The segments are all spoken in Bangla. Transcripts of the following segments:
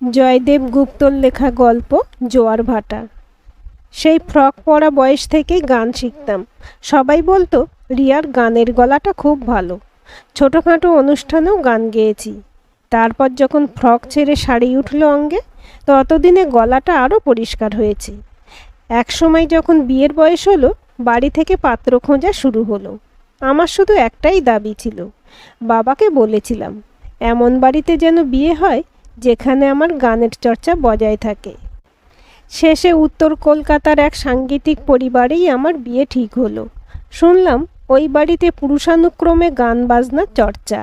জয়দেব গুপ্তর লেখা গল্প জোয়ার ভাটা। সেই ফ্রক পরা বয়স থেকেই গান শিখতাম। সবাই বলতো রিয়ার গানের গলাটা খুব ভালো। ছোটোখাটো অনুষ্ঠানেও গান গেয়েছি। তারপর যখন ফ্রক ছেড়ে শাড়ি উঠল অঙ্গে, ততদিনে গলাটা আরও পরিষ্কার হয়েছে। একসময় যখন বিয়ের বয়স হলো, বাড়ি থেকে পাত্র খোঁজা শুরু হলো। আমার শুধু একটাই দাবি ছিল, বাবাকে বলেছিলাম এমন বাড়িতে যেন বিয়ে হয় যেখানে আমার গানের চর্চা বজায় থাকে। শেষে উত্তর কলকাতার এক সাংগীতিক পরিবারেই আমার বিয়ে ঠিক হলো। শুনলাম ওই বাড়িতে পুরুষানুক্রমে গান বাজনার চর্চা,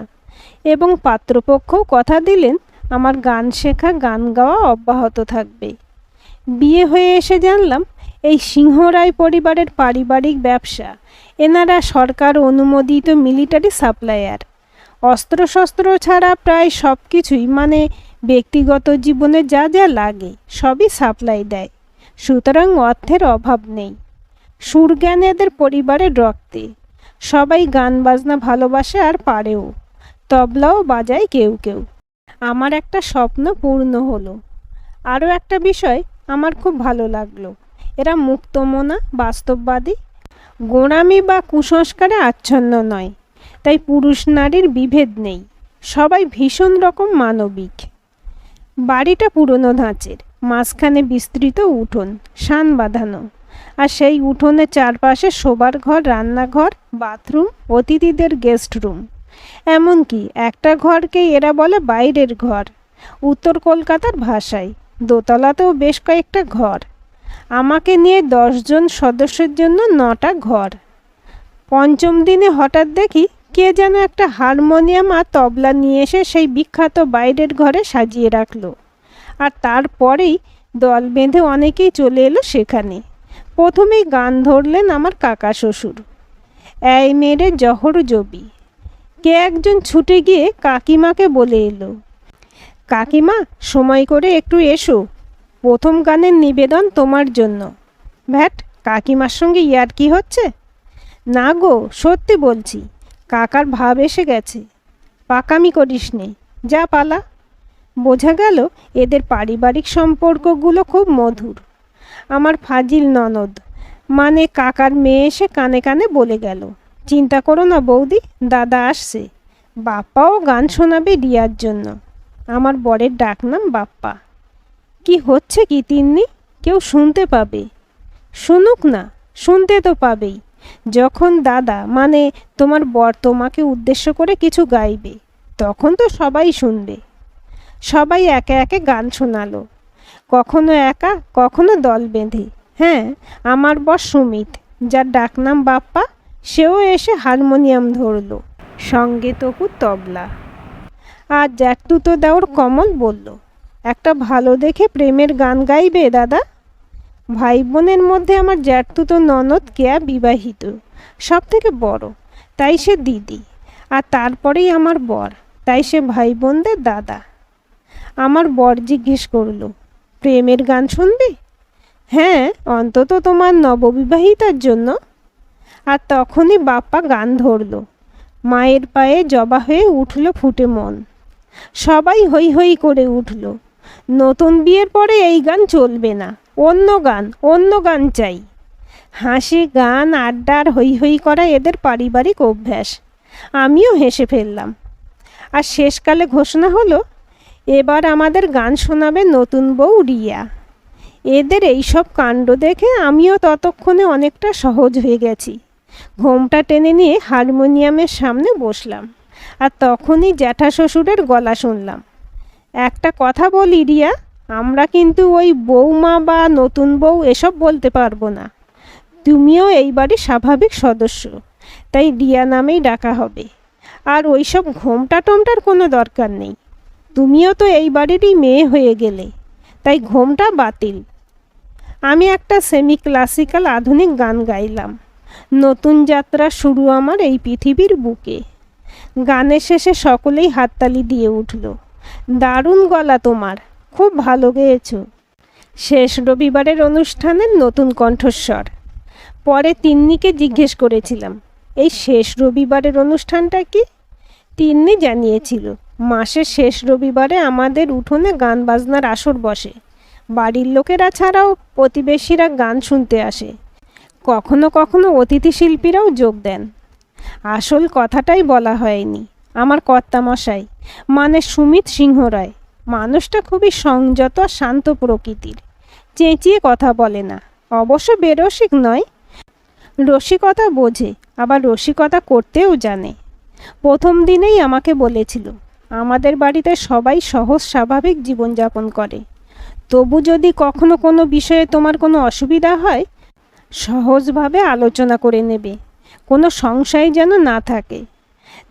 এবং পাত্রপক্ষও কথা দিলেন আমার গান শেখা গান গাওয়া অব্যাহত থাকবে। বিয়ে হয়ে এসে জানলাম এই সিংহরায় পরিবারের পারিবারিক ব্যবসা। এনারা সরকার অনুমোদিত মিলিটারি সাপ্লায়ার। অস্ত্রশস্ত্র ছাড়া প্রায় সব কিছুই, মানে ব্যক্তিগত জীবনে যা যা লাগে সবই সাপ্লাই দেয়। সুতরাং অর্থের অভাব নেই। সুরজ্ঞান এদের পরিবারের রক্তে। সবাই গান বাজনা ভালোবাসে আর পারেও। তবলাও বাজায় কেউ কেউ। আমার একটা স্বপ্ন পূর্ণ হলো। আরও একটা বিষয় আমার খুব ভালো লাগলো, এরা মুক্তমনা, বাস্তববাদী, গোঁড়ামি বা কুসংস্কারে আচ্ছন্ন নয়। তাই পুরুষ নারীর বিভেদ নেই, সবাই ভীষণ রকম মানবিক। বাড়িটা পুরনো ধাঁচের, মাঝখানে বিস্তৃত উঠোন, শান বাঁধানো, আর সেই উঠোনে চারপাশে শোবার ঘর, রান্নাঘর, বাথরুম, অতিথিদের গেস্ট রুম। এমনকি একটা ঘরকেই এরা বলে বাইরের ঘর। উত্তর কলকাতার ভাষায় দোতলাতেও বেশ কয়েকটা ঘর। আমাকে নিয়ে 10 জন সদস্যের জন্য 9টা ঘর। পঞ্চম দিনে হঠাৎ দেখি কে যেন একটা হারমোনিয়াম আর তবলা নিয়ে এসে সেই বিখ্যাত বাইরের ঘরে সাজিয়ে রাখলো। আর তারপরেই দল বেঁধে অনেকেই চলে এলো সেখানে। প্রথমেই গান ধরলেন আমার কাকা শ্বশুর। এই মেরে জহর জবি। কে একজন ছুটে গিয়ে কাকিমাকে বলে এলো, কাকিমা সময় করে একটু এসো, প্রথম গানের নিবেদন তোমার জন্য। ভ্যাট, কাকিমার সঙ্গে ইয়ার্কি হচ্ছে? না গো, সত্যি বলছি, কাকার ভাব এসে গেছে। পাকামি করিস নে, যা পালা। বোঝা গেল এদের পারিবারিক সম্পর্কগুলো খুব মধুর। আমার ফাজিল ননদ, মানে কাকার মেয়ে, এসে কানে কানে বলে গেল, চিন্তা করো না বৌদি, দাদা আসছে, বাপ্পাও গান শোনাবে রিয়ার জন্য। আমার বরের ডাকনাম বাপ্পা। কি হচ্ছে কি তিন্নি? কেউ শুনতে পাবে। শুনুক না, শুনতে তো পাবেই। যখন দাদা, মানে তোমার বর, তোমাকে উদ্দেশ্য করে কিছু গাইবে, তখন তো সবাই শুনবে। সবাই একে একে গান শোনালো, কখনো একা, কখনো দল বেঁধে। হ্যাঁ, আমার বর সুমিত, যার ডাকনাম বাপ্পা, সেও এসে হারমোনিয়াম ধরলো, সঙ্গে তপু তবলা। আর জ্যাঠতুতো দেওর কমল বলল, একটা ভালো দেখে প্রেমের গান গাইবে দাদা। ভাই বোনের মধ্যে আমার জ্যাঠতুতো ননদ কেয়া বিবাহিত, সব থেকে বড়, তাই সে দিদি। আর তারপরেই আমার বর, তাই সে ভাই বোনদের দাদা। আমার বর জিজ্ঞেস করলো, প্রেমের গান শুনবি? হ্যাঁ, অন্তত তোমার নববিবাহিতার জন্য। আর তখনই বাপ্পা গান ধরল। মায়ের পায়ে জবা হয়ে উঠল ফুটে মন। সবাই হৈ হৈ করে উঠল। নতুন বিয়ের পরে এই গান চলবে না, অন্য গান, অন্য গান চাই। হাসি, গান, আড্ডা আর হৈ হৈ করা এদের পারিবারিক অভ্যাস। আমিও হেসে ফেললাম। আর শেষকালে ঘোষণা হলো, এবার আমাদের গান শোনাবে নতুন বউ রিয়া। এদের এইসব কাণ্ড দেখে আমিও ততক্ষণে অনেকটা সহজ হয়ে গেছি। ঘোমটা টেনে নিয়ে হারমোনিয়ামের সামনে বসলাম। আর তখনই জ্যাঠা শ্বশুরের গলা শুনলাম, একটা কথা বলি রিয়া, আমরা কিন্তু ওই বৌমা বা নতুন বউ এসব বলতে পারবো না। তুমিও এই বাড়ির স্বাভাবিক সদস্য, তাই রিয়া নামেই ডাকা হবে। আর ওইসব ঘোমটা টোমটার কোনো দরকার নেই। তুমিও তো এই বাড়িরই মেয়ে হয়ে গেলে, তাই ঘোমটা বাতিল। আমি একটা সেমি ক্লাসিক্যাল আধুনিক গান গাইলাম। নতুন যাত্রা শুরু আমার এই পৃথিবীর বুকে। গানের শেষে সকলেই হাততালি দিয়ে উঠল। দারুণ গলা তোমার, খুব ভালো গেয়েছো। শেষ রবিবারের অনুষ্ঠানের নতুন কণ্ঠস্বর। পরে তিন্নিকে জিজ্ঞেস করেছিলাম, এই শেষ রবিবারের অনুষ্ঠানটা কি? তিন্নি জানিয়েছিল, মাসের শেষ রবিবারে আমাদের উঠোনে গান বাজনার আসর বসে। বাড়ির লোকেরা ছাড়াও প্রতিবেশীরা গান শুনতে আসে। কখনো কখনো অতিথি শিল্পীরাও যোগ দেন। আসল কথাটাই বলা হয়নি। আমার কর্তামশাই মানে সুমিত সিংহ রায় মানুষটা খুবই সংযত আর শান্ত প্রকৃতির। চেঁচিয়ে কথা বলে না, অবশ্য বেরসিক নয়, রসিকতা বোঝে, আবার রসিকতা করতেও জানে। প্রথম দিনেই আমাকে বলেছিল আমাদের বাড়িতে সবাই সহজ স্বাভাবিক জীবনযাপন করে, তবু যদি কখনো কোনো বিষয়ে তোমার কোনো অসুবিধা হয় সহজভাবে আলোচনা করে নেবে, কোনো সংশয় যেন না থাকে।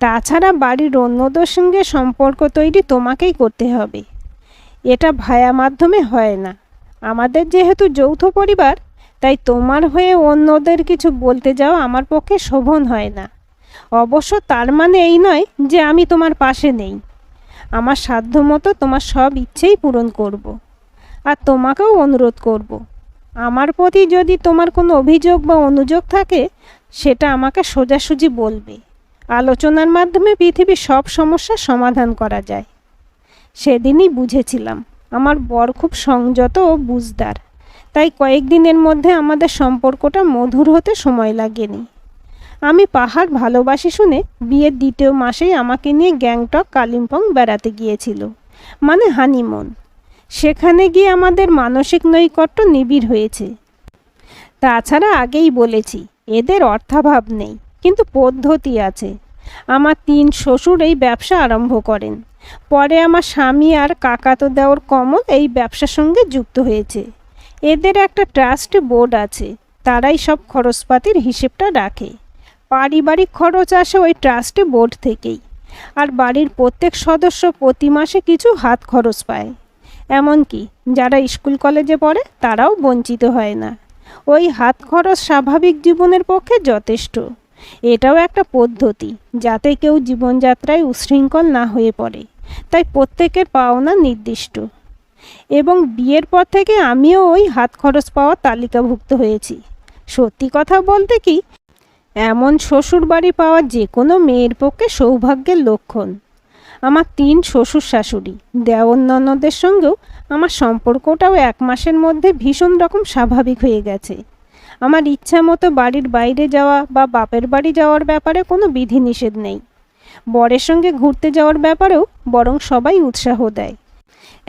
তাছাড়া বাড়ির অন্যদের সঙ্গে সম্পর্ক তৈরি তোমাকেই করতে হবে, এটা ভায়া মাধ্যমে হয় না। আমাদের যেহেতু যৌথ পরিবার, তাই তোমার হয়ে অন্যদের কিছু বলতে যাওয়া আমার পক্ষে শোভন হয় না। অবশ্য তার মানে এই নয় যে আমি তোমার পাশে নেই। আমার সাধ্যমতো তোমার সব ইচ্ছেই পূরণ করব। আর তোমাকেও অনুরোধ করব, আমার প্রতি যদি তোমার কোনো অভিযোগ বা অনুযোগ থাকে সেটা আমাকে সোজাসুজি বলবে। আলোচনার মাধ্যমে পৃথিবীর সব সমস্যার সমাধান করা যায়। সেদিনই বুঝেছিলাম আমার বর খুব সংযত ও বুঝদার, তাই কয়েকদিনের মধ্যে আমাদের সম্পর্কটা মধুর হতে সময় লাগেনি। আমি পাহাড় ভালোবাসি শুনে বিয়ের দ্বিতীয় মাসেই আমাকে নিয়ে গ্যাংটক কালিম্পং বেড়াতে গিয়েছিল, মানে হানিমুন। সেখানে গিয়ে আমাদের মানসিক নৈকট্য নিবিড় হয়েছে। তাছাড়া আগেই বলেছি এদের অর্থাভাব নেই, কিন্তু পদ্ধতি আছে। আমার 3 শ্বশুর এই ব্যবসা আরম্ভ করেন, পরে আমার স্বামী আর কাকাতো দেওর কমল এই ব্যবসার সঙ্গে যুক্ত হয়েছে। এদের একটা ট্রাস্ট বোর্ড আছে, তারাই সব খরচপাতির হিসেবটা রাখে। পারিবারিক খরচ আসে ওই ট্রাস্ট বোর্ড থেকেই, আর বাড়ির প্রত্যেক সদস্য প্রতি মাসে কিছু হাত খরচ পায়। এমনকি যারা স্কুল কলেজে পড়ে তারাও বঞ্চিত হয় না। ওই হাত খরচ স্বাভাবিক জীবনের পক্ষে যথেষ্ট। এটাও একটা পদ্ধতি যাতে কেউ জীবনযাত্রায় উচ্ছৃঙ্খল না হয়ে পড়ে, তাই প্রত্যেকের পাওনা নির্দিষ্ট। এবং বিয়ের পর থেকে আমিও ওই হাত খরচ পাওয়ার তালিকাভুক্ত হয়েছি। সত্যি কথা বলতে কি, এমন শ্বশুর বাড়ি পাওয়া যে কোনো মেয়ের পক্ষে সৌভাগ্যের লক্ষণ। আমার 3 শ্বশুর শাশুড়ি, দেওর ননদের সঙ্গেও আমার সম্পর্কটাও 1 মাসের মধ্যে ভীষণ রকম স্বাভাবিক হয়ে গেছে। আমার ইচ্ছা মতো বাড়ির বাইরে যাওয়া বা বাপের বাড়ি যাওয়ার ব্যাপারে কোনো বিধিনিষেধ নেই। বরের সঙ্গে ঘুরতে যাওয়ার ব্যাপারেও বরং সবাই উৎসাহ দেয়।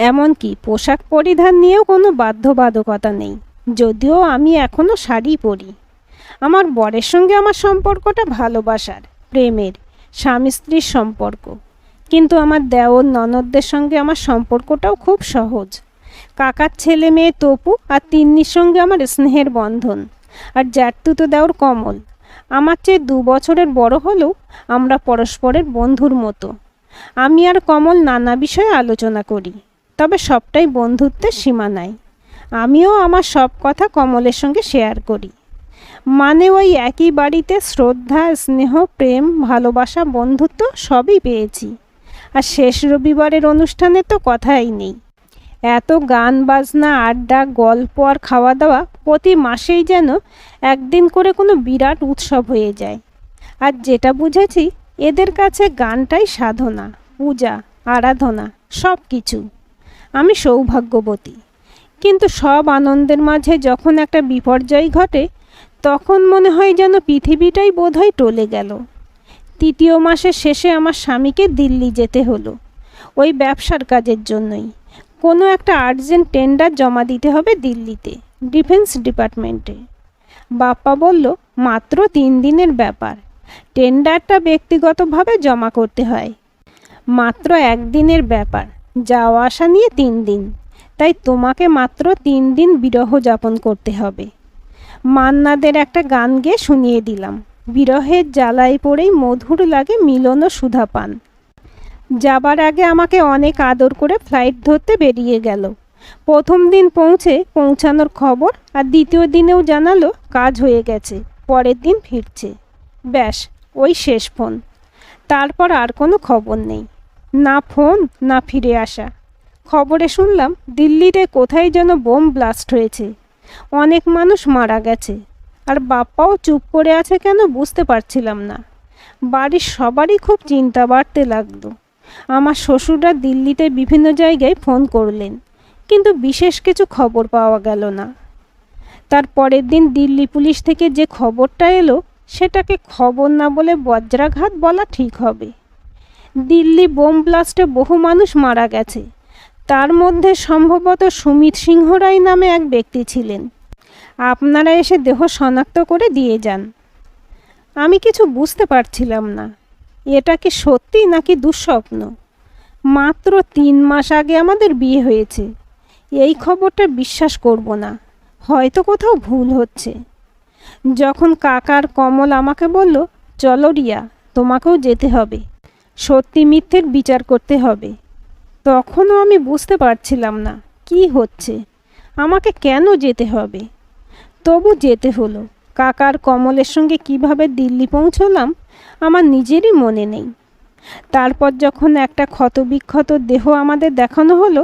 এমনকি পোশাক পরিধান নিয়েও কোনো বাধ্যবাধকতা নেই, যদিও আমি এখনও শাড়ি পরি। আমার বরের সঙ্গে আমার সম্পর্কটা ভালোবাসার, প্রেমের, স্বামী স্ত্রীর সম্পর্ক। কিন্তু আমার দেওর ননদদের সঙ্গে আমার সম্পর্কটাও খুব সহজ। কাকার ছেলে মেয়ে তপু আর তিন্নির সঙ্গে আমার স্নেহের বন্ধন। আর জ্যাঠতুতো দেওর কমল আমার চেয়ে 2 বছরের বড় হলেও আমরা পরস্পরের বন্ধুর মতো। আমি আর কমল নানা বিষয়ে আলোচনা করি, তবে সবটাই বন্ধুত্বের সীমানায়। আমিও আমার সব কথা কমলের সঙ্গে শেয়ার করি। মানে ওই একই বাড়িতে শ্রদ্ধা, স্নেহ, প্রেম, ভালোবাসা, বন্ধুত্ব সবই পেয়েছি। আর শেষ রবিবারের অনুষ্ঠানে তো কথাই নেই। এত গান বাজনা, আড্ডা, গল্প আর খাওয়া দাওয়া প্রতি মাসেই যেন একদিন করে কোনো বিরাট উৎসব হয়ে যায়। আর যেটা বুঝেছি, এদের কাছে গানটাই সাধনা, পূজা, আরাধনা, সব কিছু। আমি সৌভাগ্যবতী। কিন্তু সব আনন্দের মাঝে যখন একটা বিপর্যয় ঘটে, তখন মনে হয় যেন পৃথিবীটাই বোধহয় টলে গেল। 3য় মাসের শেষে আমার স্বামীকে দিল্লি যেতে হলো, ওই ব্যবসার কাজের জন্যই। কোনো একটা আর্জেন্ট টেন্ডার জমা দিতে হবে দিল্লিতে, ডিফেন্স ডিপার্টমেন্টে। বাপ্পা বলল মাত্র 3 দিনের ব্যাপার, টেন্ডারটা ব্যক্তিগতভাবে জমা করতে হয়। মাত্র 1 দিনের ব্যাপার, যাওয়া আসা নিয়ে 3 দিন, তাই তোমাকে মাত্র 3 দিন বিরহ যাপন করতে হবে। মান্নাদের একটা গান গেয়ে শুনিয়ে দিলাম। বিরহের জ্বালায় পড়েই মধুর লাগে মিলন ও সুধা পান। যাবার আগে আমাকে অনেক আদর করে ফ্লাইট ধরতে বেরিয়ে গেল। প্রথম দিন পৌঁছানোর খবর, আর দ্বিতীয় দিনেও জানালো কাজ হয়ে গেছে, পরের দিন ফিরছে। ব্যাস, ওই শেষ ফোন। তারপর আর কোনো খবর নেই, না ফোন না ফিরে আসা। খবরে শুনলাম দিল্লিতে কোথায় যেন বোম ব্লাস্ট হয়েছে, অনেক মানুষ মারা গেছে। আর বাপ্পাও চুপ করে আছে কেন বুঝতে পারছিলাম না। বাড়ির সবারই খুব চিন্তা বাড়তে লাগলো। আমার শ্বশুররা দিল্লিতে বিভিন্ন জায়গায় ফোন করলেন, কিন্তু বিশেষ কিছু খবর পাওয়া গেল না। তার পরের দিন দিল্লি পুলিশ থেকে যে খবরটা এলো সেটাকে খবর না বলে বজ্রাঘাত বলা ঠিক হবে। দিল্লি বোম ব্লাস্টে বহু মানুষ মারা গেছে, তার মধ্যে সম্ভবত সুমিত সিংহ রায় নামে এক ব্যক্তি ছিলেন। আপনারা এসে দেহ শনাক্ত করে দিয়ে যান। আমি কিছু বুঝতে পারছিলাম না, এটা কি সত্যি নাকি দুঃস্বপ্ন। মাত্র 3 মাস আগে আমাদের বিয়ে হয়েছে, এই খবরটা বিশ্বাস করব না, হয়তো কোথাও ভুল হচ্ছে। যখন কাকার কমল আমাকে বলল, চলো রিয়া, তোমাকেও যেতে হবে, সত্যি মিথ্যের বিচার করতে হবে, তখনও আমি বুঝতে পারছিলাম না কি হচ্ছে, আমাকে কেন যেতে হবে। তবু যেতে হলো। কাকার কমলের সঙ্গে কিভাবে দিল্লি পৌঁছলাম আমার নিজেরই মনে নেই। তারপর যখন একটা ক্ষতবিক্ষত দেহ আমাদের দেখানো হলো,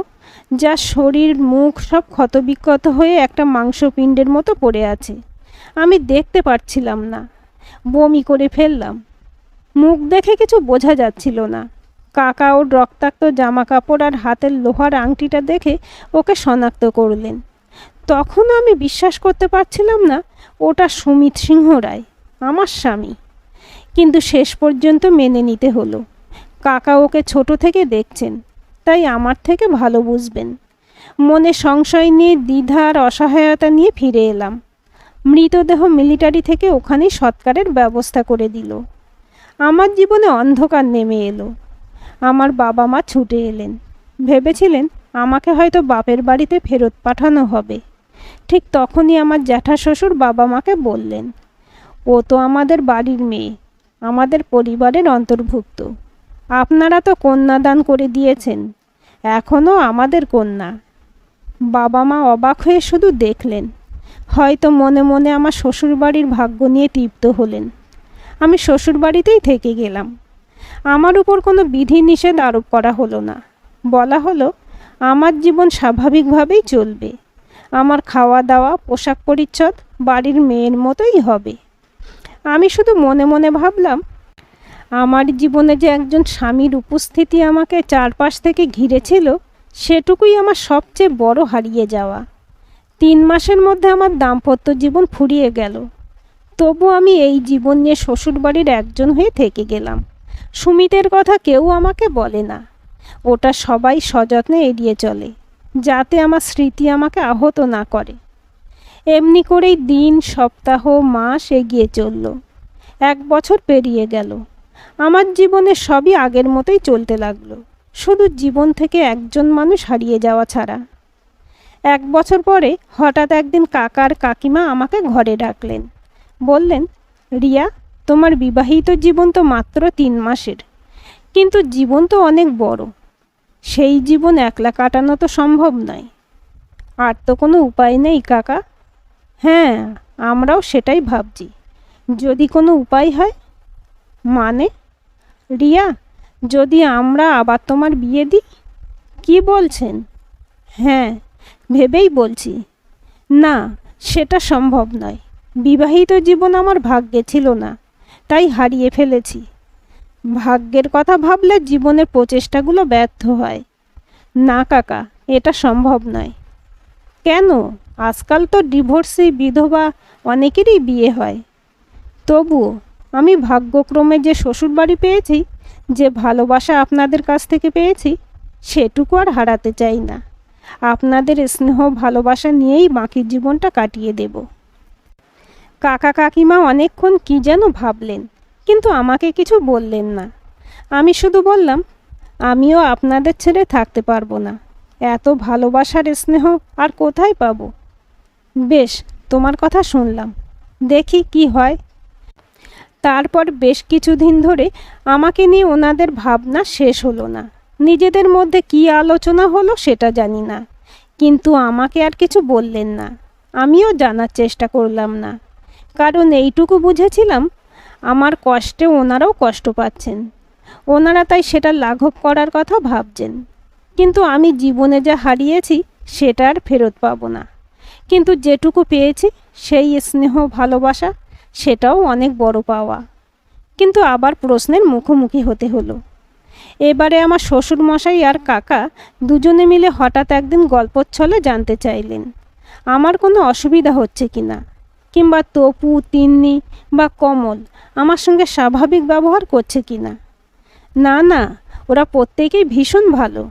যা শরীর মুখ সব ক্ষতবিক্ষত হয়ে একটা মাংসপিণ্ডের মতো পড়ে আছে, আমি দেখতে পারছিলাম না, বমি করে ফেললাম। মুখ দেখে কিছু বোঝা যাচ্ছিল না। কাকা ওর রক্তাক্ত জামা কাপড় আর হাতের লোহার আংটিটা দেখে ওকে শনাক্ত করলেন। তখনও আমি বিশ্বাস করতে পারছিলাম না ওটা সুমিত সিংহ রায়, আমার স্বামী। কিন্তু শেষ পর্যন্ত মেনে নিতে হলো। কাকা ওকে ছোট থেকে দেখছেন, তাই আমার থেকে ভালো বুঝবেন। মনে সংশয় নিয়ে, দ্বিধা আর অসহায়তা নিয়ে ফিরে এলাম। মৃতদেহ মিলিটারি থেকে ওখানেই সৎকারের ব্যবস্থা করে দিল। আমার জীবনে অন্ধকার নেমে এলো। আমার বাবা মা ছুটে এলেন। ভেবেছিলেন আমাকে হয়তো বাপের বাড়িতে ফেরত পাঠানো হবে। ঠিক তখনই আমার জ্যাঠা শ্বশুর বাবা মাকে বললেন, ও তো আমাদের বাড়ির মেয়ে, আমাদের পরিবারের অন্তর্ভুক্ত। আপনারা তো কন্যাদান করে দিয়েছেন, এখনও আমাদের কন্যা। বাবা মা অবাক হয়ে শুধু দেখলেন, হয়তো মনে মনে আমার শ্বশুরবাড়ির ভাগ্য নিয়ে তৃপ্ত হলেন। আমি শ্বশুরবাড়িতেই থেকে গেলাম। আমার উপর কোনো বিধি নিষেধ আরোপ করা হলো না। বলা হলো আমার জীবন স্বাভাবিকভাবেই চলবে, আমার খাওয়া দাওয়া পোশাক পরিচ্ছদ বাড়ির মেয়ের মতোই হবে। আমি শুধু মনে মনে ভাবলাম, আমার জীবনে যে একজন স্বামীর উপস্থিতি আমাকে চারপাশ থেকে ঘিরেছিল, সেটুকুই আমার সবচেয়ে বড় হারিয়ে যাওয়া। 3 মাসের মধ্যে আমার দাম্পত্য জীবন ফুরিয়ে গেল। তবু আমি এই জীবন নিয়ে শ্বশুরবাড়ির একজন হয়ে থেকে গেলাম। সুমিতের কথা কেউ আমাকে বলে না, ওটা সবাই সযত্নে এড়িয়ে চলে, যাতে আমার স্মৃতি আমাকে আহত না করে। এমনি করেই দিন, সপ্তাহ, মাস এগিয়ে চলল। 1 বছর পেরিয়ে গেল। আমার জীবনে সবই আগের মতোই চলতে লাগলো, শুধু জীবন থেকে একজন মানুষ হারিয়ে যাওয়া ছাড়া। 1 বছর পরে হঠাৎ একদিন কাকার কাকিমা আমাকে ঘরে ডাকলেন। বললেন, রিয়া, তোমার বিবাহিত জীবন তো মাত্র 3 মাসের, কিন্তু জীবন তো অনেক বড়। সেই জীবন একলা কাটানো তো সম্ভব নয়। আর তো কোনো উপায় নেই কাকা। হ্যাঁ, আমরাও সেটাই ভাবছি, যদি কোনো উপায় হয়। মানে? রিয়া, যদি আমরা আবার তোমার বিয়ে দিই। কি বলছেন? হ্যাঁ, ভেবেই বলছি। না, সেটা সম্ভব নয়। বিবাহিত জীবন আমার ভাগ্যে ছিল না, তাই হারিয়ে ফেলেছি। ভাগ্যের কথা ভাবলে জীবনের প্রচেষ্টাগুলো ব্যর্থ হয়। না কাকা, এটা সম্ভব নয়। কেন? আজকাল তো ডিভোর্সি বিধবা অনেকেরই বিয়ে হয়। তবুও আমি ভাগ্যক্রমে যে শ্বশুরবাড়ি পেয়েছি, যে ভালোবাসা আপনাদের কাছ থেকে পেয়েছি, সেটুকু আর হারাতে চাই না। আপনাদের স্নেহ ভালোবাসা নিয়েই বাকি জীবনটা কাটিয়ে দেব। কাকা কাকিমা অনেকক্ষণ কি যেন ভাবলেন, কিন্তু আমাকে কিছু বললেন না। আমি শুধু বললাম, আমিও আপনাদের ছেড়ে থাকতে পারবো না। এত ভালোবাসার স্নেহ আর কোথায় পাবো? বেশ, তোমার কথা শুনলাম, দেখি কি হয়। তারপর বেশ কিছুদিন ধরে আমাকে নিয়ে ওনাদের ভাবনা শেষ হলো না। নিজেদের মধ্যে কি আলোচনা হলো সেটা জানি না, কিন্তু আমাকে আর কিছু বললেন না। আমিও জানার চেষ্টা করলাম না, কারণ এইটুকু বুঝেছিলাম আমার কষ্টে ওনারাও কষ্ট পাচ্ছেন। ওনারা তাই সেটা লাঘব করার কথা ভাবছেন। কিন্তু আমি জীবনে যা হারিয়েছি সেটা আর ফেরত পাবো না, কিন্তু যেটুকু পেয়েছি সেই স্নেহ ভালোবাসা, সেটাও অনেক বড় পাওয়া। কিন্তু আবার প্রশ্নের মুখোমুখি হতে হলো। এবারে আমার শ্বশুরমশাই আর কাকা দুজনে মিলে হঠাৎ একদিন গল্পর ছলে জানতে চাইলেন আমার কোনো অসুবিধা হচ্ছে কি না, কিংবা তপু, তিন্নি বা কমল আমার সঙ্গে স্বাভাবিক ব্যবহার করছে কি না। না না, ওরা প্রত্যেকেই ভীষণ ভালো।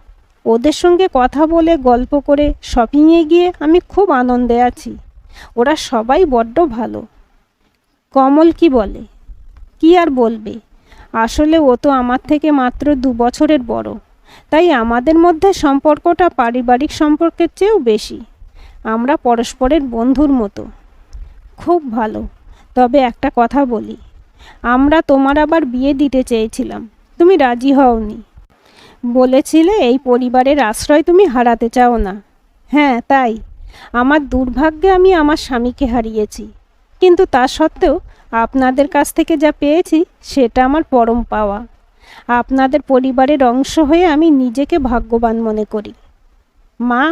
ওদের সঙ্গে কথা বলে গল্প করে শপিংয়ে গিয়ে আমি খুব আনন্দে আছি। ওরা সবাই বড্ড ভালো। কমল কি বলে? কি আর বলবে, আসলে ও তো আমার থেকে মাত্র 2 বছরের বড়, তাই আমাদের মধ্যে সম্পর্কটা পারিবারিক সম্পর্কের চেয়েও বেশি। আমরা পরস্পরের বন্ধুর মতো। খুব ভালো। তবে একটা কথা বলি, আমরা তোমার আবার বিয়ে দিতে চেয়েছিলাম, তুমি রাজি হওনি। বলেছিলে এই পরিবারের আশ্রয় তুমি হারাতে চাও না। হ্যাঁ তাই, আমার দুর্ভাগ্যে আমি আমার স্বামীকে হারিয়েছি, কিন্তু তা সত্ত্বেও আপনাদের কাছ থেকে যা পেয়েছি সেটা আমার পরম পাওয়া। আপনাদের পরিবারের অংশ হয়ে আমি নিজেকে ভাগ্যবান মনে করি। মা,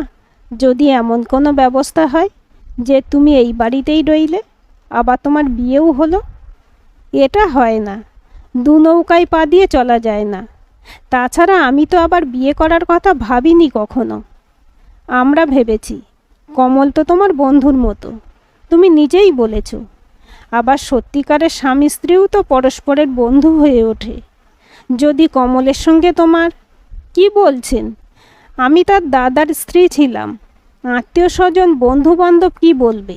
যদি এমন কোনো ব্যবস্থা হয় যে তুমি এই বাড়িতেই রইলে, আবার তোমার বিয়েও হলো। এটা হয় না, 2 নৌকায় পা দিয়ে চলা যায় না। তাছাড়া আমি তো আবার বিয়ে করার কথা ভাবিনি কখনো। আমরা ভেবেছি, কমল তো তোমার বন্ধুর মতো, তুমি নিজেই বলেছ। আবার সত্যিকারের স্বামী স্ত্রীও তো পরস্পরের বন্ধু হয়ে ওঠে। যদি কমলের সঙ্গে তোমার... কি বলছেন? আমি তার দাদার স্ত্রী ছিলাম। আত্মীয় স্বজন বন্ধু বান্ধব কী বলবে?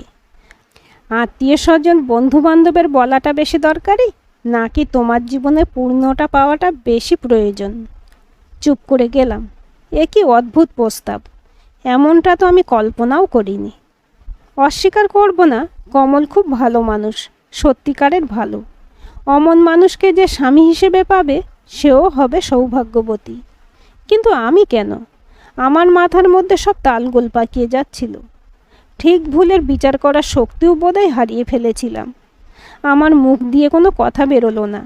আত্মীয় স্বজন বন্ধু বান্ধবের বলাটা বেশি দরকারি, নাকি তোমার জীবনে পূর্ণতা পাওয়াটা বেশি প্রয়োজন? চুপ করে গেলাম। এ কি অদ্ভুত প্রস্তাব! এমনটা তো আমি কল্পনাও করিনি। অস্বীকার করব না, কমল খুব ভালো মানুষ, সত্যিকারের ভালো। অমন মানুষকে যে স্বামী হিসেবে পাবে সেও হবে সৌভাগ্যবতী। কিন্তু আমি কেন? আমার মাথার মধ্যে সব তালগোল পাকিয়ে যাচ্ছিল। ঠিক ভুলের বিচার করার শক্তিও বোধহয় হারিয়ে ফেলেছিলাম। আমার মুখ দিয়ে কোনো কথা বেরোলো না।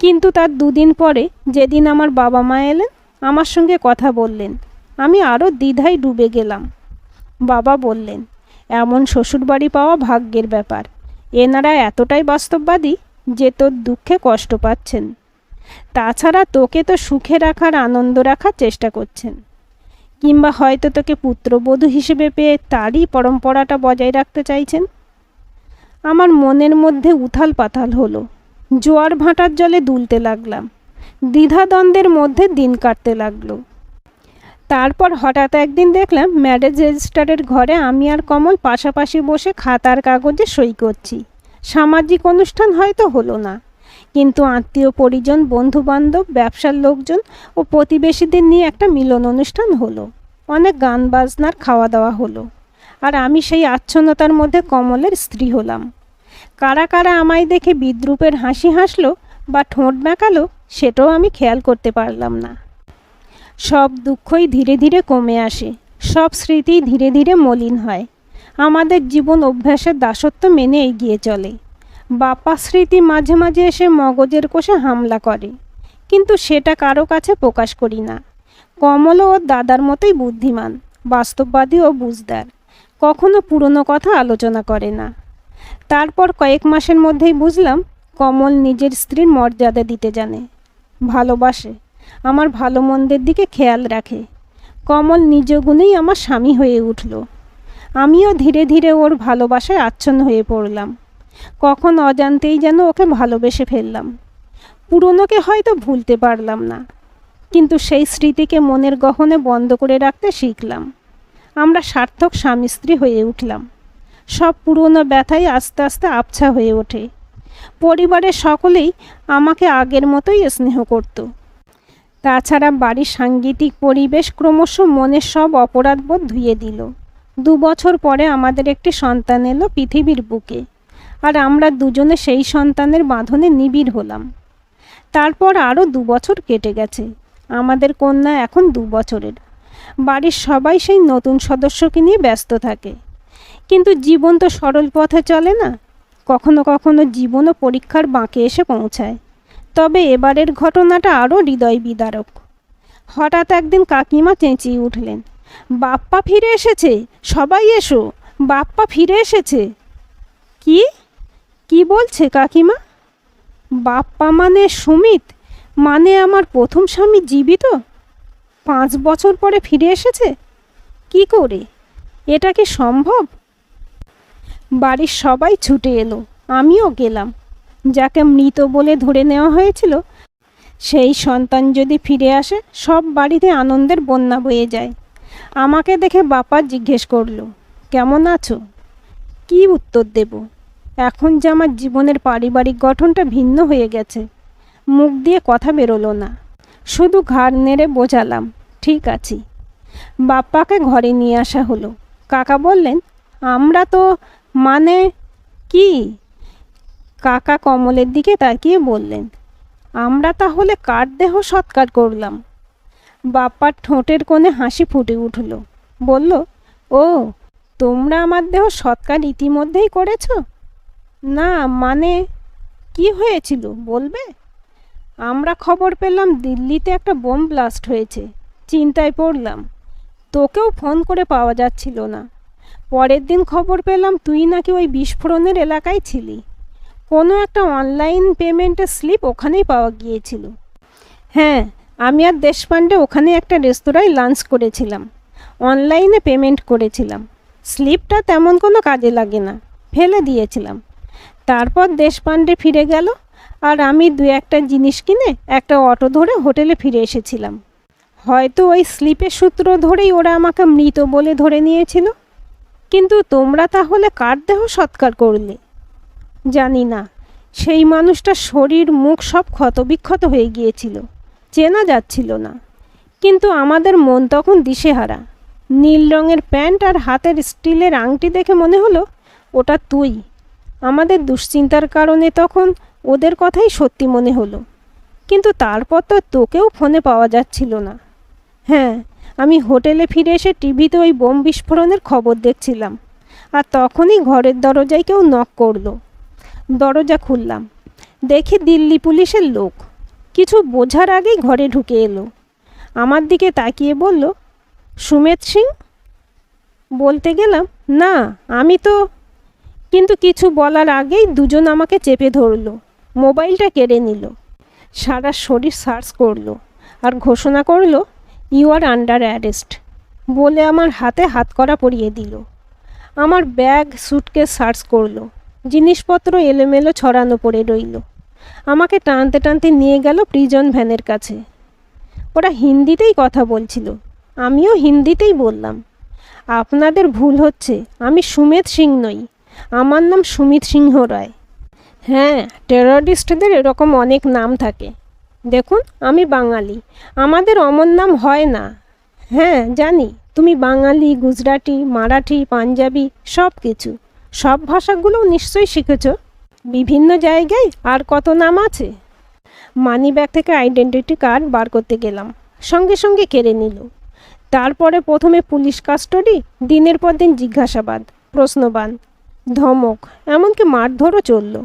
কিন্তু তার 2 দিন পরে, যেদিন আমার বাবা মা এলেন, আমার সঙ্গে কথা বললেন, আমি আরও দ্বিধায় ডুবে গেলাম। বাবা বললেন, এমন শ্বশুরবাড়ি পাওয়া ভাগ্যের ব্যাপার। এনারা এতটাই বাস্তববাদী যে তোর দুঃখে কষ্ট পাচ্ছেন। তাছাড়া তোকে তো সুখে রাখার, আনন্দ রাখার চেষ্টা করছেন, কিংবা হয়তো তোকে পুত্রবধূ হিসেবে পেয়ে তারই পরম্পরাটা বজায় রাখতে চাইছেন। আমার মনের মধ্যে উথাল পাথাল হলো। জোয়ার ভাটার জলে দুলতে লাগলাম। দ্বিধাদ্বন্দ্বের মধ্যে দিন কাটতে লাগলো। তারপর হঠাৎ একদিন দেখলাম ম্যারেজ রেজিস্টারের ঘরে আমি আর কমল পাশাপাশি বসে খাতার কাগজে সই করছি। সামাজিক অনুষ্ঠান হয়তো হলো না, কিন্তু আত্মীয় পরিজন, বন্ধুবান্ধব, ব্যবসার লোকজন ও প্রতিবেশীদের নিয়ে একটা মিলন অনুষ্ঠান হলো। অনেক গান বাজনার খাওয়া দাওয়া হলো, আর আমি সেই আচ্ছন্নতার মধ্যে কমলের স্ত্রী হলাম। কারা কারা আমায় দেখে বিদ্রূপের হাসি হাসলো বা ঠোঁট বেঁকালো সেটাও আমি খেয়াল করতে পারলাম না। সব দুঃখই ধীরে ধীরে কমে আসে, সব স্মৃতি ধীরে ধীরে মলিন হয়। আমাদের জীবন অভ্যাসের দাসত্ব মেনে এগিয়ে চলে। বাপা স্মৃতি মাঝে মাঝে এসে মগজের কোষে হামলা করে, কিন্তু সেটা কারো কাছে প্রকাশ করি না। কমলও ওর দাদার মতোই বুদ্ধিমান, বাস্তববাদী ও বুঝদার। কখনো পুরনো কথা আলোচনা করে না। তারপর কয়েক মাসের মধ্যেই বুঝলাম কমল নিজের স্ত্রীর মর্যাদা দিতে জানে, ভালোবাসে, আমার ভালো মন্দের দিকে খেয়াল রাখে। কমল নিজ গুণেই আমার স্বামী হয়ে উঠল। আমিও ধীরে ধীরে ওর ভালোবাসায় আচ্ছন্ন হয়ে পড়লাম। কখন অজান্তেই যেন ওকে ভালোবেসে ফেললাম। পুরনোকে হয়তো ভুলতে পারলাম না, কিন্তু সেই স্মৃতিকে মনের গহনে বন্ধ করে রাখতে শিখলাম। আমরা সার্থক স্বামী স্ত্রী হয়ে উঠলাম। সব পুরনো ব্যথাই আস্তে আস্তে আবছা হয়ে ওঠে। পরিবারের সকলেই আমাকে আগের মতোই স্নেহ করত। তাছাড়া বাড়ির সাংগীতিক পরিবেশ ক্রমশ মনের সব অপরাধবোধ ধুয়ে দিল। 2 বছর পরে আমাদের একটি সন্তান এলো পৃথিবীর বুকে, আর আমরা দুজনে সেই সন্তানের বাঁধনে নিবিড় হলাম। তারপর আরও 2 বছর কেটে গেছে। আমাদের কন্যা এখন 2 বছরের। বাড়ির সবাই সেই নতুন সদস্যকে নিয়ে ব্যস্ত থাকে। কিন্তু জীবন তো সরল পথে চলে না, কখনো কখনো জীবনও পরীক্ষার বাঁকে এসে পৌঁছায়। তবে এবারের ঘটনাটা আরও হৃদয় বিদারক। হঠাৎ একদিন কাকিমা চেঁচিয়ে উঠলেন, বাপ্পা ফিরে এসেছে, সবাই এসো, বাপ্পা ফিরে এসেছে। কি কি বলছে কাকিমা? বাপ্পা মানে সুমিত? মানে আমার প্রথম স্বামী জীবিত? 5 বছর পরে ফিরে এসেছে? কি করে? এটা কি সম্ভব? বাড়ির সবাই ছুটে এলো, আমিও গেলাম। যাকে মৃত বলে ধরে নেওয়া হয়েছিল সেই সন্তান যদি ফিরে আসে, সব বাড়িতে আনন্দের বন্যা বয়ে যায়। আমাকে দেখে বাবা জিজ্ঞেস করলো, কেমন আছো? কি উত্তর দেব? এখন যে আমার জীবনের পারিবারিক গঠনটা ভিন্ন হয়ে গেছে। মুখ দিয়ে কথা বেরোলো না, শুধু ঘাড় নেড়ে বোঝালাম, ঠিক আছি। বাপ্পাকে ঘরে নিয়ে আসা হলো। কাকা বললেন, আমরা তো মানে কি? কাকা কমলের দিকে তাকিয়ে বললেন, আমরা তাহলে কার দেহ সৎকার করলাম? বাপ্পার ঠোঁটের কোণে হাসি ফুটে উঠল। বলল, ও, তোমরা আমার দেহ সৎকার ইতিমধ্যেই করেছ? না, মানে কি হয়েছিল বলবে? আমরা খবর পেলাম দিল্লিতে একটা বোম ব্লাস্ট হয়েছে। চিন্তায় পড়লাম। তোকেও ফোন করে পাওয়া যাচ্ছিল না। পরের দিন খবর পেলাম তুই নাকি ওই বিস্ফোরণের এলাকায় ছিলি। কোনো একটা অনলাইন পেমেন্টের স্লিপ ওখানেই পাওয়া গিয়েছিল। হ্যাঁ, আমি আর দেশপান্ডে ওখানে একটা রেস্তোরাঁয় লাঞ্চ করেছিলাম। অনলাইনে পেমেন্ট করেছিলাম। স্লিপটা তেমন কোনো কাজে লাগে না, ফেলে দিয়েছিলাম। তারপর দেশপান্ডে ফিরে গেল আর আমি 2-1টা জিনিস কিনে একটা অটো ধরে হোটেলে ফিরে এসেছিলাম। হয়তো ওই স্লিপের সূত্র ধরেই ওরা আমাকে মৃত বলে ধরে নিয়েছিল। কিন্তু তোমরা তাহলে কার দেহ সৎকার করলে? জানি না। সেই মানুষটার শরীর মুখ সব ক্ষতবিক্ষত হয়ে গিয়েছিল, চেনা যাচ্ছিল না। কিন্তু আমাদের মন তখন দিশেহারা। নীল রঙের প্যান্ট আর হাতের স্টিলের আংটি দেখে মনে হলো ওটা তুই। আমাদের দুশ্চিন্তার কারণে তখন ওদের কথাই সত্যি মনে হলো। কিন্তু তারপর তো তোকেও ফোনে পাওয়া যাচ্ছিল না। হ্যাঁ, আমি হোটেলে ফিরে এসে টিভিতে ওই বোম বিস্ফোরণের খবর দেখছিলাম। আর তখনই ঘরের দরজায় কেউ নক করলো। দরজা খুললাম, দেখি দিল্লি পুলিশের লোক। কিছু বোঝার আগেই ঘরে ঢুকে এলো। আমার দিকে তাকিয়ে বলল, সুমেধ সিং? বলতে গেলাম, না, আমি তো। কিন্তু কিছু বলার আগেই দুজন আমাকে চেপে ধরলো, মোবাইলটা কেড়ে নিল, সারা শরীর সার্চ করলো আর ঘোষণা করলো, ইউ আর আন্ডার অ্যারেস্ট বলে আমার হাতে হাতকড়া পরিয়ে দিল। আমার ব্যাগ সুটকেস সার্চ করলো, জিনিসপত্র এলোমেলো ছড়ানো পড়ে রইল। আমাকে টানতে টানতে নিয়ে গেল প্রিজন ভ্যানের কাছে। ওরা হিন্দিতেই কথা বলছিল, আমিও হিন্দিতেই বললাম, আপনাদের ভুল হচ্ছে, আমি সুমেধ সিং নই, আমার নাম সুমিত সিংহ রায়। হ্যাঁ, টেররিস্টদের এরকম অনেক নাম থাকে। দেখুন, আমি বাঙালি, আমাদের অমন নাম হয় না। হ্যাঁ জানি, তুমি বাঙালি, গুজরাটি, মারাঠি, পাঞ্জাবি, সব কিছু, সব ভাষাগুলোও নিশ্চয়ই শিখেছ। বিভিন্ন জায়গায় আর কত নাম আছে। মানিব্যাগ থেকে আইডেন্টিটি কার্ড বার করতে গেলাম, সঙ্গে সঙ্গে কেড়ে নিল। তারপরে প্রথমে পুলিশ কাস্টডি, দিনের পর দিন জিজ্ঞাসাবাদ, প্রশ্নবান, ধমক, এমনকি মারধরও চলল।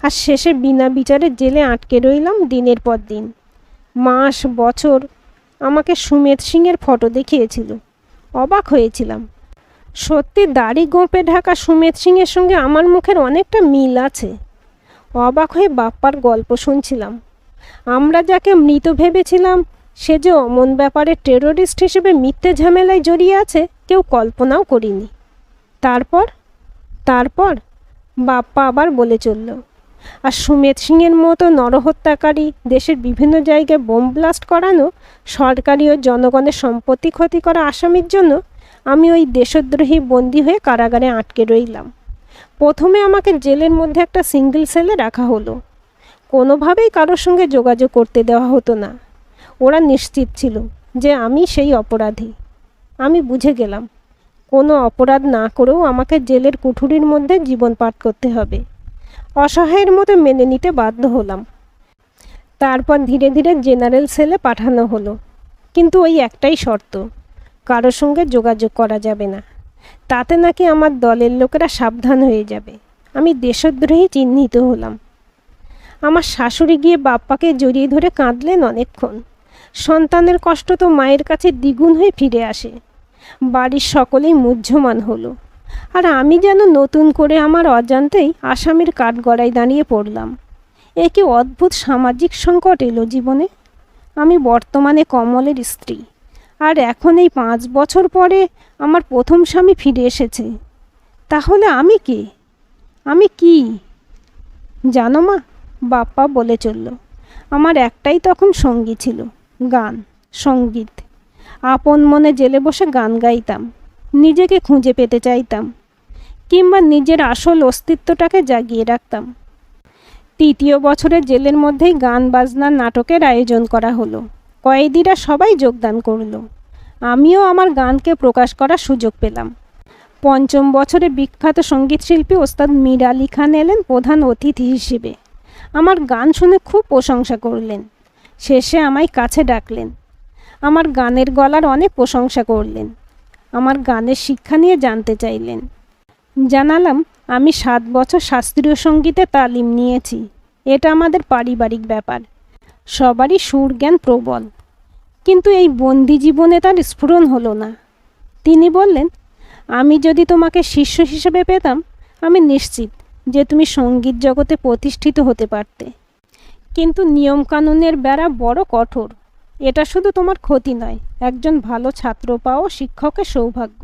আর শেষে বিনা বিচারে জেলে আটকে রইলাম দিনের পর দিন। মাস বছর আমাকে সুমেধ সিংয়ের ফটো দেখিয়েছিল। অবাক হয়েছিলাম। সত্যি দাড়ি গোঁপে ঢাকা সুমেধ সিংয়ের সঙ্গে আমার মুখের অনেকটা মিল আছে। অবাক হয়ে বাপ্পার গল্প শুনছিলাম। আমরা যাকে মৃত ভেবেছিলাম সে যে অমন ব্যাপারে টেররিস্ট হিসেবে মিথ্যে ঝামেলায় জড়িয়ে আছে, কেউ কল্পনাও করিনি। তারপর তারপর বাপ্পা আবার বলে চলল। আর সুমেধ সিংয়ের মতো নরহত্যাকারী, দেশের বিভিন্ন জায়গায় বোম ব্লাস্ট করানো, সরকারি ও জনগণের সম্পত্তি ক্ষতি করা আসামির জন্য আমি ওই দেশদ্রোহী বন্দী হয়ে কারাগারে আটকে রইলাম। প্রথমে আমাকে জেলের মধ্যে একটা সিঙ্গেল সেলে রাখা হলো। কোনোভাবেই কারোর সঙ্গে যোগাযোগ করতে দেওয়া হতো না। ওরা নিশ্চিত ছিল যে আমি সেই অপরাধী। আমি বুঝে গেলাম, কোনো অপরাধ না করেও আমাকে জেলের কুঠুরির মধ্যে জীবন পার করতে হবে। অসহায়ের মতো মেনে নিতে বাধ্য হলাম। তারপর ধীরে ধীরে জেনারেল সেলে পাঠানো হলো। কিন্তু ওই একটাই শর্ত, কারোর সঙ্গে যোগাযোগ করা যাবে না। তাতে নাকি আমার দলের লোকেরা সাবধান হয়ে যাবে। আমি দেশদ্রোহী চিহ্নিত হলাম। আমার শাশুড়ি গিয়ে বাপ্পাকে জড়িয়ে ধরে কাঁদলেন অনেকক্ষণ। সন্তানের কষ্ট তো মায়ের কাছে দ্বিগুণ হয়ে ফিরে আসে। বাড়ির সকলেই মুহ্যমান হলো। আর আমি যেন নতুন করে আমার অজান্তেই আসামির কাঠগড়ায় দাঁড়িয়ে পড়লাম। এ কি অদ্ভুত সামাজিক সংকট এলো জীবনে। আমি বর্তমানে কমলের স্ত্রী, আর এখন এই 5 বছর পরে আমার প্রথম স্বামী ফিরে এসেছে। তাহলে আমি কে? আমি কি? জানো মা, বাপ্পা বলে চলল, আমার একটাই তখন সঙ্গী ছিল, গান, সঙ্গীত। আপন মনে জেলে বসে গান গাইতাম, নিজেকে খুঁজে পেতে চাইতাম, কিংবা নিজের আসল অস্তিত্বটাকে জাগিয়ে রাখতাম। 3য় বছরের জেলের মধ্যেই গান বাজনার নাটকের আয়োজন করা হলো। কয়েদিরা সবাই যোগদান করলো। আমিও আমার গানকে প্রকাশ করার সুযোগ পেলাম। 5ম বছরে বিখ্যাত সঙ্গীতশিল্পী ওস্তাদ মীর আলী খান এলেন প্রধান অতিথি হিসেবে। আমার গান শুনে খুব প্রশংসা করলেন। শেষে আমায় কাছে ডাকলেন। আমার গানের গলার অনেক প্রশংসা করলেন। আমার গানের শিক্ষা নিয়ে জানতে চাইলেন। জানালাম আমি 7 বছর শাস্ত্রীয় সঙ্গীতে তালিম নিয়েছি। এটা আমাদের পারিবারিক ব্যাপার। সবারই সুর জ্ঞান প্রবল, কিন্তু এই বন্দি জীবনে তার স্ফুরণ হলো না। তিনি বললেন, আমি যদি তোমাকে শিষ্য হিসেবে পেতাম, আমি নিশ্চিত যে তুমি সঙ্গীত জগতে প্রতিষ্ঠিত হতে পারতে। কিন্তু নিয়মকানুনের বেড়া বড় কঠোর। এটা শুধু তোমার ক্ষতি নয়, একজন ভালো ছাত্র পাওয়া শিক্ষকের সৌভাগ্য।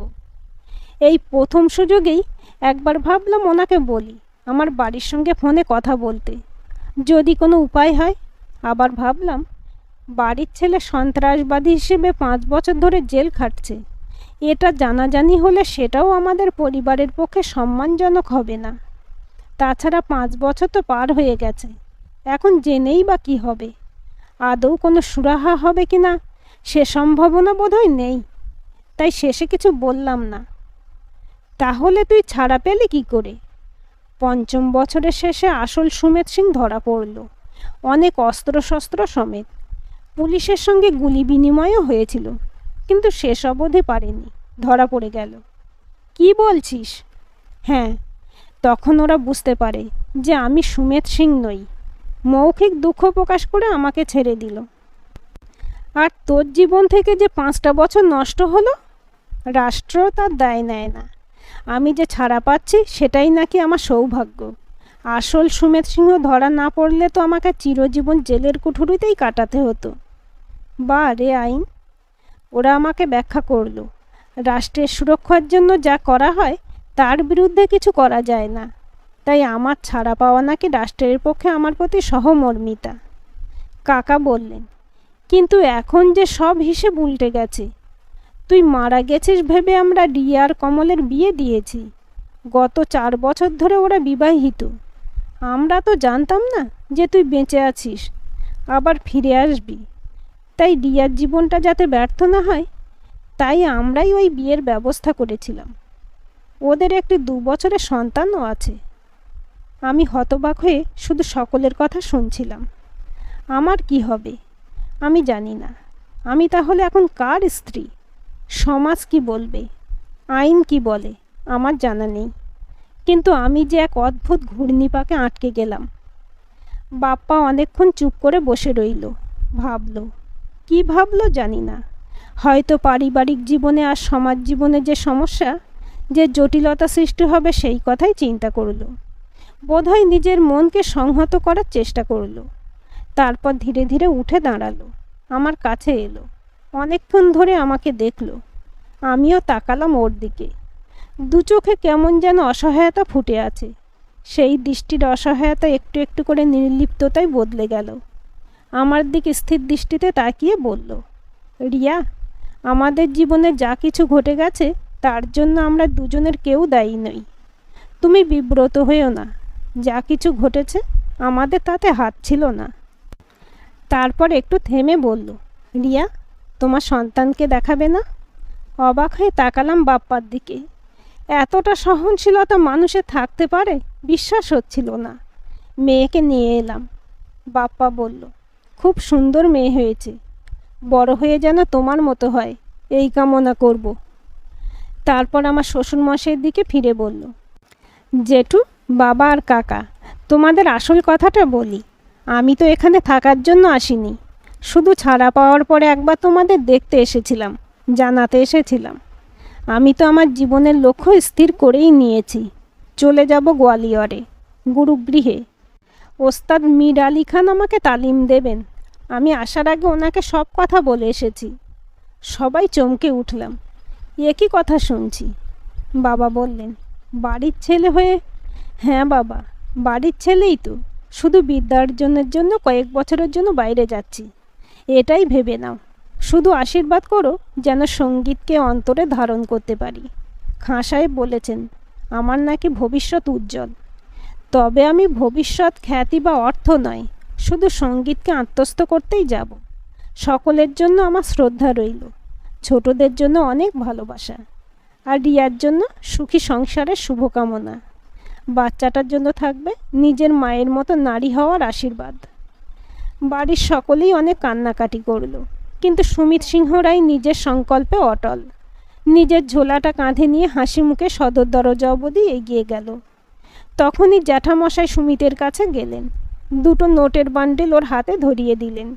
এই প্রথম সুযোগেই একবার ভাবলাম ওনাকে বলি আমার বাড়ির সঙ্গে ফোনে কথা বলতে, যদি কোনো উপায় হয়। আবার ভাবলাম বাড়ির ছেলে সন্ত্রাসবাদী হিসেবে 5 বছর ধরে জেল খাটছে। এটা জানাজানি হলে সেটাও আমাদের পরিবারের পক্ষে সম্মানজনক হবে না। তাছাড়া 5 বছর তো পার হয়ে গেছে, এখন জেনেই বা কী হবে? আদৌ কোনো সুরাহা হবে কি না সে সম্ভাবনা বোধহয় নেই। তাই শেষে কিছু বললাম না। তাহলে তুই ছাড়া পেলি কি করে? 5ম বছরের শেষে আসল সুমেধ সিং ধরা পড়ল, অনেক অস্ত্রশস্ত্র সমেত। পুলিশের সঙ্গে গুলি বিনিময়ও হয়েছিল, কিন্তু শেষ অবধি পারেনি, ধরা পড়ে গেল। কি বলছিস? হ্যাঁ, তখন ওরা বুঝতে পারে যে আমি সুমেধ সিং নই। মৌখিক দুঃখ প্রকাশ করে আমাকে ছেড়ে দিল। আর তোর জীবন থেকে যে 5টা বছর নষ্ট হলো, রাষ্ট্র তার দায় নেয় না। আমি যে ছাড়া পাচ্ছি সেটাই নাকি আমার সৌভাগ্য। আসল সুমেধ সিংহ ধরা না পড়লে তো আমাকে চিরজীবন জেলের কুঠুরিতেই কাটাতে হতো। বা রে আইন! ওরা আমাকে ব্যাখ্যা করলো, রাষ্ট্রের সুরক্ষার জন্য যা করা হয় তার বিরুদ্ধে কিছু করা যায় না। তাই আমার ছাড়া পাওয়া নাকি রাষ্ট্রের পক্ষে আমার প্রতি সহমর্মিতা। কাকা বললেন, কিন্তু এখন যে সব হিসেব উল্টে গেছে। তুই মারা গেছিস ভেবে আমরা রিয়া আর কমলের বিয়ে দিয়েছি। গত 4 বছর ধরে ওরা বিবাহিত। আমরা তো জানতাম না যে তুই বেঁচে আছিস, আবার ফিরে আসবি। তাই রিয়ার জীবনটা যাতে ব্যর্থ না হয়, তাই আমরাই ওই বিয়ের ব্যবস্থা করেছিলাম। ওদের একটি 2 বছরের সন্তানও আছে। আমি হতবাক হয়ে শুধু সকলের কথা শুনছিলাম। আমার কি হবে আমি জানি না। আমি তাহলে এখন কার স্ত্রী? সমাজ কি বলবে, আইন কি বলে, আমার জানা নেই। কিন্তু আমি যে এক অদ্ভুত ঘূর্ণিপাকে আটকে গেলাম। বাপ্পা অনেকক্ষণ চুপ করে বসে রইল, ভাবল। কি ভাবলো জানি না। হয়তো পারিবারিক জীবনে আর সমাজ জীবনে যে সমস্যা, যে জটিলতা সৃষ্টি হবে সেই কথাই চিন্তা করল। বোধহয় নিজের মনকে সংহত করার চেষ্টা করল। তারপর ধীরে ধীরে উঠে দাঁড়ালো, আমার কাছে এলো, অনেকক্ষণ ধরে আমাকে দেখলো। আমিও তাকালাম ওর দিকে। 2 চোখে কেমন যেন অসহায়তা ফুটে আছে। সেই দৃষ্টির অসহায়তা একটু একটু করে নির্লিপ্ততায় বদলে গেল। আমার দিকে স্থির দৃষ্টিতে তাকিয়ে বলল, রিয়া, আমাদের জীবনে যা কিছু ঘটে গেছে তার জন্য আমরা দুজনের কেউ দায়ী নই। তুমি বিব্রত হয়েও না। যা কিছু ঘটেছে আমাদের তাতে হাত ছিল না। তারপর একটু থেমে বলল, রিয়া, তোমার সন্তানকে দেখাবে না? অবাক হয়ে তাকালাম বাপ্পার দিকে। এতটা সহনশীলতা মানুষের থাকতে পারে বিশ্বাস হচ্ছিল না। মেয়েকে নিয়ে এলাম। বাপ্পা বলল, খুব সুন্দর মেয়ে হয়েছে। বড় হয়ে যেন তোমার মতো হয় এই কামনা করব। তারপর আমার শ্বশুরমশাইয়ের দিকে ফিরে বলল, জেঠু, বাবা আর কাকা, তোমাদের আসল কথাটা বলি। আমি তো এখানে থাকার জন্য আসিনি। শুধু ছাড়া পাওয়ার পরে একবার তোমাদের দেখতে এসেছিলাম, জানাতে এসেছিলাম। আমি তো আমার জীবনের লক্ষ্য স্থির করেই নিয়েছি। চলে যাব গোয়ালিয়রে, গুরুগৃহে। ওস্তাদ মীর আলি খান আমাকে তালিম দেবেন। আমি আসার আগে ওনাকে সব কথা বলে এসেছি। সবাই চমকে উঠলাম। এ কী কথা শুনছি? বাবা বললেন, বাড়ির ছেলে হয়ে? হ্যাঁ বাবা, বাড়ির ছেলেই তো। শুধু বিদ্যার্জনের জন্য কয়েক বছরের জন্য বাইরে যাচ্ছি, এটাই ভেবে নাও। শুধু আশীর্বাদ করো যেন সঙ্গীতকে অন্তরে ধারণ করতে পারি। খাঁ সাহেব বলেছেন আমার নাকি ভবিষ্যৎ উজ্জ্বল। তবে আমি ভবিষ্যৎ খ্যাতি বা অর্থ নয়, শুধু সঙ্গীতকে আত্মস্থ করতেই যাব। সকলের জন্য আমার শ্রদ্ধা রইল, ছোটদের জন্য অনেক ভালোবাসা, আর রিয়ার জন্য সুখী সংসারের শুভকামনা। বাচ্চাটার জন্য থাকবে নিজের মায়ের মতো নারী হওয়ার আশীর্বাদ। বাড়ির সকলেই অনেক কান্নাকাটি করল, কিন্তু সুমিত সিংহ রায় নিজের সংকল্পে অটল। নিজের ঝোলাটা কাঁধে নিয়ে হাসি মুখে সদর দরজা অবধি এগিয়ে গেল। তখনই জ্যাঠামশাই সুমিতের কাছে গেলেন, দুটো নোটের বান্ডেল ওর হাতে ধরিয়ে দিলেন।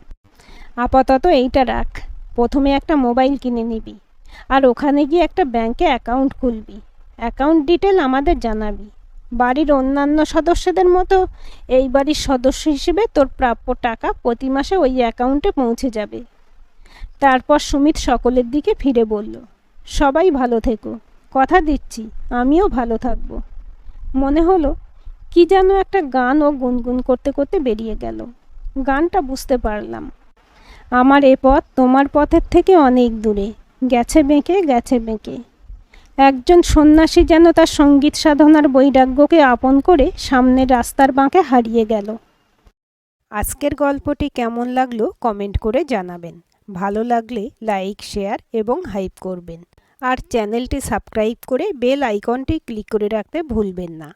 আপাতত এইটা রাখ, প্রথমে একটা মোবাইল কিনে নিবি, আর ওখানে গিয়ে একটা ব্যাংকে অ্যাকাউন্ট খুলবি। অ্যাকাউন্ট ডিটেল আমাদের জানাবি। বাড়ির অন্যান্য সদস্যদের মতো এই বাড়ির সদস্য হিসেবে তোর প্রাপ্য টাকা প্রতি মাসে ওই অ্যাকাউন্টে পৌঁছে যাবে। তারপর সুমিত সকলের দিকে ফিরে বলল, সবাই ভালো থেকো, কথা দিচ্ছি আমিও ভালো থাকব। মনে হলো কি যেন একটা গান ও গুনগুন করতে করতে বেরিয়ে গেল। গানটা বুঝতে পারলাম, আমার এ পথ তোমার পথের থেকে অনেক দূরে, গেছে বেঁকে গেছে বেঁকে। একজন সন্ন্যাসী যেন তার সঙ্গীত সাধনার বৈরাগ্যকে আপন করে সামনের রাস্তার বাঁকে হারিয়ে গেল। আজকের গল্পটি কেমন লাগলো কমেন্ট করে জানাবেন। ভালো লাগলে লাইক, শেয়ার এবং হাইপ করবেন। আর চ্যানেলটি সাবস্ক্রাইব করে বেল আইকনটি ক্লিক করে রাখতে ভুলবেন না।